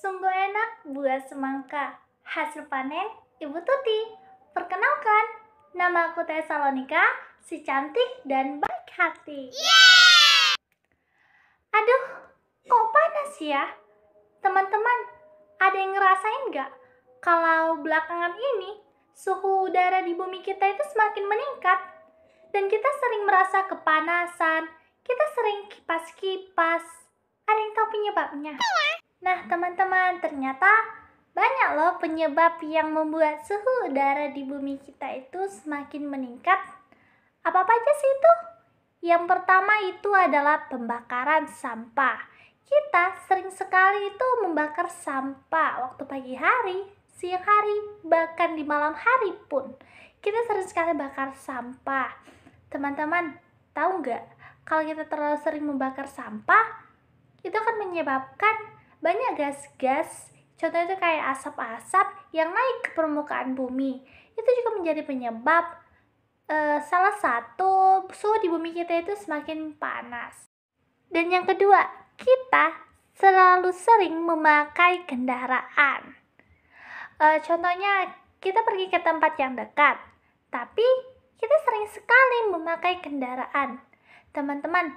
Sungguh enak buah semangka. Hasil panen Ibu Tuti. Perkenalkan, nama aku Teh Salonika, si cantik dan baik hati. Aduh, kok panas ya? Teman-teman, ada yang ngerasain nggak? Kalau belakangan ini, suhu udara di bumi kita itu semakin meningkat. Dan kita sering merasa kepanasan, kita sering kipas-kipas. Ada yang tahu penyebabnya? Nah teman-teman, ternyata banyak loh penyebab yang membuat suhu udara di bumi kita itu semakin meningkat. Apa aja sih itu? Yang pertama itu adalah pembakaran sampah. Kita sering sekali itu membakar sampah waktu pagi hari, siang hari, bahkan di malam hari pun. Kita sering sekali bakar sampah. Teman-teman, tahu nggak? Kalau kita terlalu sering membakar sampah, itu akan menyebabkan banyak gas-gas, contohnya itu kayak asap-asap yang naik ke permukaan bumi. Itu juga menjadi penyebab salah satu suhu di bumi kita itu semakin panas. Dan yang kedua, kita selalu sering memakai kendaraan. Contohnya, kita pergi ke tempat yang dekat, tapi kita sering sekali memakai kendaraan. Teman-teman,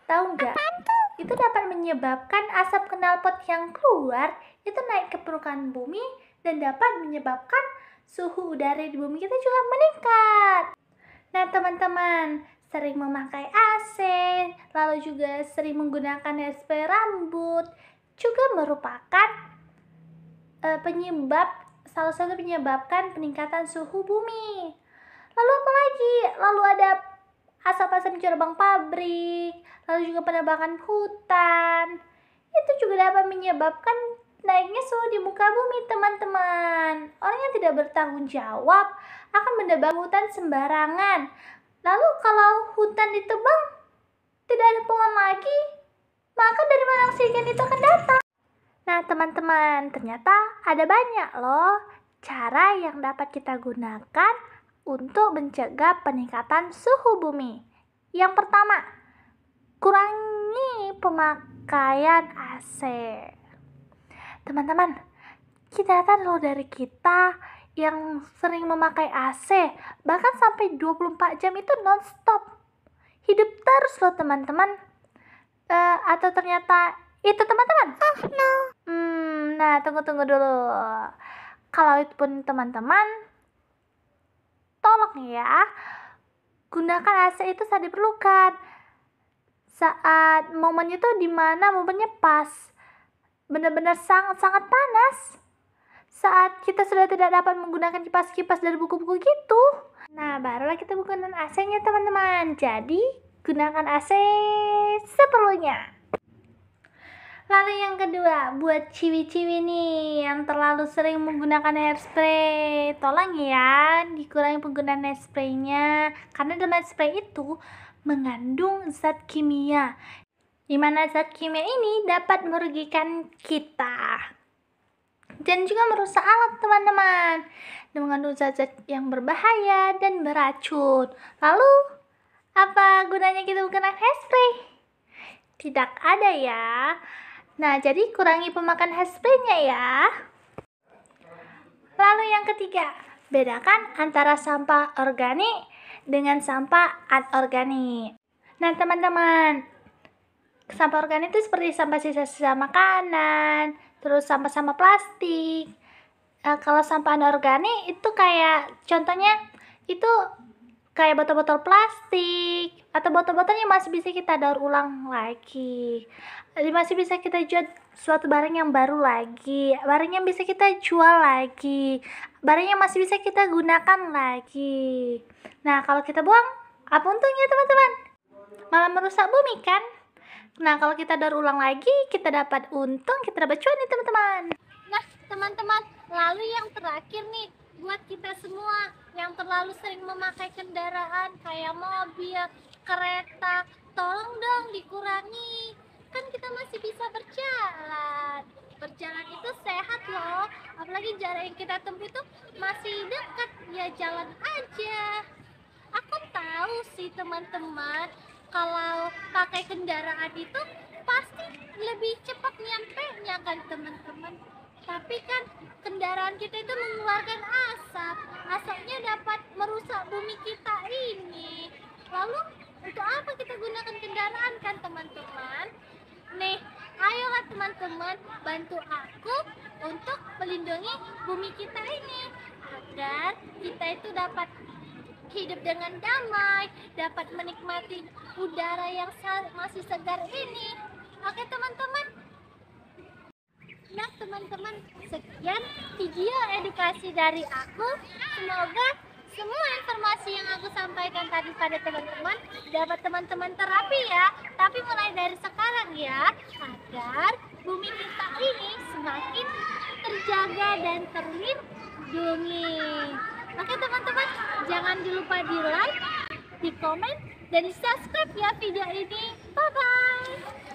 tahu nggak? Itu dapat menyebabkan asap knalpot yang keluar itu naik ke permukaan bumi dan dapat menyebabkan suhu udara di bumi kita juga meningkat. Nah teman-teman, sering memakai AC, lalu juga sering menggunakan hairspray rambut juga merupakan salah satu penyebabkan peningkatan suhu bumi. Lalu apa lagi? Lalu ada asap-asap gerbang pabrik, lalu juga penebangan hutan. Itu juga dapat menyebabkan naiknya suhu di muka bumi, teman-teman. Orang yang tidak bertanggung jawab akan menebang hutan sembarangan. Lalu kalau hutan ditebang, tidak ada pohon lagi, maka dari mana oksigen itu akan datang? Nah teman-teman, ternyata ada banyak loh cara yang dapat kita gunakan untuk mencegah peningkatan suhu bumi. Yang pertama, kurangi pemakaian AC. Teman-teman, kita lihat loh dari kita yang sering memakai AC, bahkan sampai 24 jam itu non-stop. Hidup terus loh teman-teman. Atau ternyata itu teman-teman? Nah tunggu dulu. Kalau itu pun teman-teman, tolong ya, gunakan AC itu saat diperlukan. Saat momennya tuh dimana momennya pas, benar-benar sangat-sangat panas. Saat kita sudah tidak dapat menggunakan kipas-kipas dari buku-buku gitu. Nah, barulah kita gunakan AC-nya teman-teman. Jadi, gunakan AC seperlunya. Lalu yang kedua, buat ciwi-ciwi nih yang terlalu sering menggunakan hairspray, tolong ya dikurangi penggunaan hairspray-nya, karena dalam hairspray itu mengandung zat kimia, di mana zat kimia ini dapat merugikan kita dan juga merusak alat teman-teman, dan mengandung zat-zat yang berbahaya dan beracun. Lalu apa gunanya kita menggunakan hairspray? Tidak ada ya. Nah, jadi kurangi pemakaian hairspray-nya ya. Lalu yang ketiga, bedakan antara sampah organik dengan sampah anorganik. Nah, teman-teman, sampah organik itu seperti sampah sisa-sisa makanan, terus sampah-sampah plastik. Kalau sampah anorganik itu kayak contohnya itu kayak botol-botol plastik atau botol-botol yang masih bisa kita daur ulang lagi, masih bisa kita jual suatu barang yang baru lagi, barang yang bisa kita jual lagi, barang yang masih bisa kita gunakan lagi. Nah kalau kita buang, apa untungnya teman-teman? Malah merusak bumi kan? Nah kalau kita daur ulang lagi, kita dapat untung, kita dapat cuan nih teman-teman. Nah teman-teman, lalu yang terakhir nih, buat kita semua yang terlalu sering memakai kendaraan kayak mobil, kereta, tolong dong dikurangi. Kan kita masih bisa berjalan. Berjalan itu sehat loh, apalagi jarak yang kita tempuh itu masih dekat, ya jalan aja. Aku tahu sih teman-teman, kalau pakai kendaraan itu pasti lebih cepat nyampenya kan teman-teman. Tapi kan kendaraan kita itu mengeluarkan asap. Asapnya dapat merusak bumi kita ini. Lalu untuk apa kita gunakan kendaraan kan teman-teman? Nih, ayolah teman-teman bantu aku untuk melindungi bumi kita ini agar kita itu dapat hidup dengan damai, dapat menikmati udara yang masih segar ini. Oke teman-teman. Nah teman-teman, sekian video edukasi dari aku. Semoga semua informasi yang aku sampaikan tadi pada teman-teman dapat teman-teman terapi ya. Tapi mulai dari sekarang ya, agar bumi kita ini semakin terjaga dan terlindungi. Oke teman-teman, jangan lupa di like, di komen, dan di subscribe ya video ini. Bye-bye.